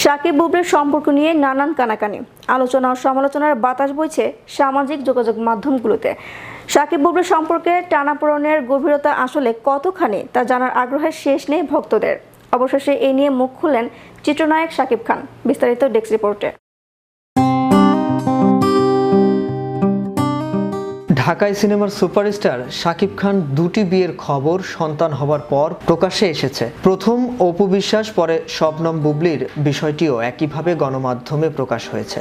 সাকিব বুবলির সম্পর্ক নিয়ে নানান কানাকানি, আলোচনা ও সমালোচনার বাতাস বইছে সামাজিক যোগাযোগ মাধ্যমগুলোতে। সাকিব বুবলির সম্পর্কে টানাপোড়েনের গভীরতা আসলে কতখানি তা জানার আগ্রহের শেষ নেই ভক্তদের। অবশেষে এই নিয়ে মুখ খুললেন চিত্রনায়ক শাকিব খান। বিস্তারিত ডেস্ক রিপোর্টে। ঢাকাই সিনেমার সুপারস্টার শাকিব খান দুটি বিয়ের খবর সন্তান হবার পর প্রকাশ্যে এসেছে। প্রথম অপু বিশ্বাস, পরে শবনম বুবলির বিষয়টিও একইভাবে গণমাধ্যমে প্রকাশ হয়েছে।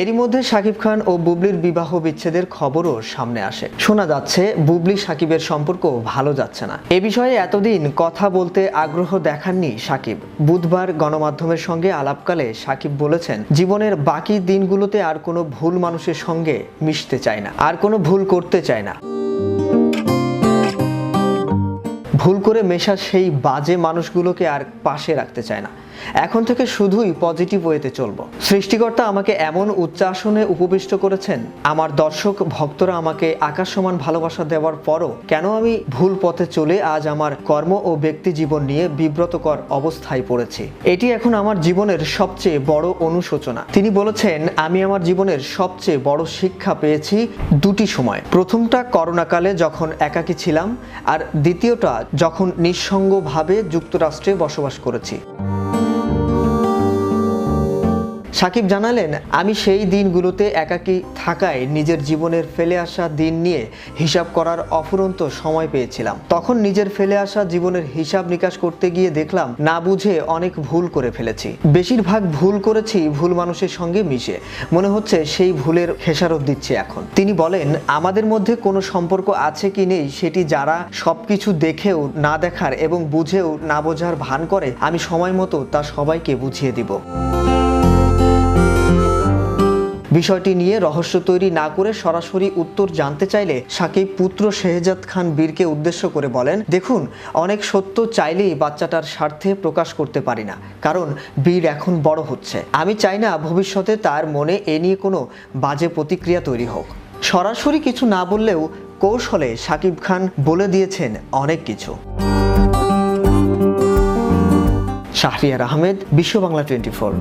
এরই মধ্যে শাকিব খান ও বুবলির বিবাহ বিচ্ছেদের খবরও সামনে আসে। শোনা যাচ্ছে বুবলি শাকিবের সম্পর্ক ভালো যাচ্ছে না। এ বিষয়ে এতদিন কথা বলতে আগ্রহ দেখাননি শাকিব। বুধবার গণমাধ্যমের সঙ্গে আলাপকালে শাকিব বলেছেন, জীবনের বাকি দিনগুলোতে আর কোনো ভুল মানুষের সঙ্গে মিশতে চায় না, আর কোনো ভুল করতে চায় না। ভুল করে মেশা সেই বাজে মানুষগুলোকে আর পাশে রাখতে চায় না। এখন থেকে শুধুই পজিটিভ ওয়েতে চলবো। সৃষ্টিকর্তা আমাকে এমন উচ্চ আসনে উপবিষ্ট করেছেন, আমার দর্শক ভক্তরা আমাকে আকাশ সমান ভালোবাসা দেওয়ার পরও কেন আমি ভুল পথে চলে আজ আমার কর্ম ও ব্যক্তি জীবন নিয়ে বিব্রতকর অবস্থায় পড়েছি। এটি এখন আমার জীবনের সবচেয়ে বড় অনুশোচনা। তিনি বলেছেন, আমি আমার জীবনের সবচেয়ে বড় শিক্ষা পেয়েছি দুটি সময়। প্রথমটা করোনাকালে যখন একাকী ছিলাম, আর দ্বিতীয়টা যখন নিঃসঙ্গভাবে যুক্তরাষ্ট্রে বসবাস করেছি। শাকিব জানালেন, আমি সেই দিনগুলোতে একাকী থাকায় নিজের জীবনের ফেলে আসা দিন নিয়ে হিসাব করার অফুরন্ত সময় পেয়েছিলাম। তখন নিজের ফেলে আসা জীবনের হিসাব নিকাশ করতে গিয়ে দেখলাম না বুঝে অনেক ভুল করে ফেলেছি। বেশিরভাগ ভুল করেছি ভুল মানুষের সঙ্গে মিশে। মনে হচ্ছে সেই ভুলের খেসারত দিচ্ছে এখন। তিনি বলেন, আমাদের মধ্যে কোনো সম্পর্ক আছে কি নেই সেটি যারা সবকিছু দেখেও না দেখার এবং বুঝেও না বোঝার ভান করে, আমি সময় মতো তা সবাইকে বুঝিয়ে দিব। বিষয়টি নিয়ে রহস্য তৈরি না করে সরাসরি উত্তর জানতে চাইলে শাকিব পুত্র শেহজাদ খান বীরকে উদ্দেশ্য করে বলেন, দেখুন, অনেক সত্য চাইলেই বাচ্চাটার স্বার্থে প্রকাশ করতে পারি না, কারণ বীর এখন বড় হচ্ছে। আমি চাই না ভবিষ্যতে তার মনে এ নিয়ে কোনো বাজে প্রতিক্রিয়া তৈরি হোক। সরাসরি কিছু না বললেও কৌশলে শাকিব খান বলে দিয়েছেন অনেক কিছু। শাহরিয়ার আহমেদ, বিশ্ব বাংলা 24।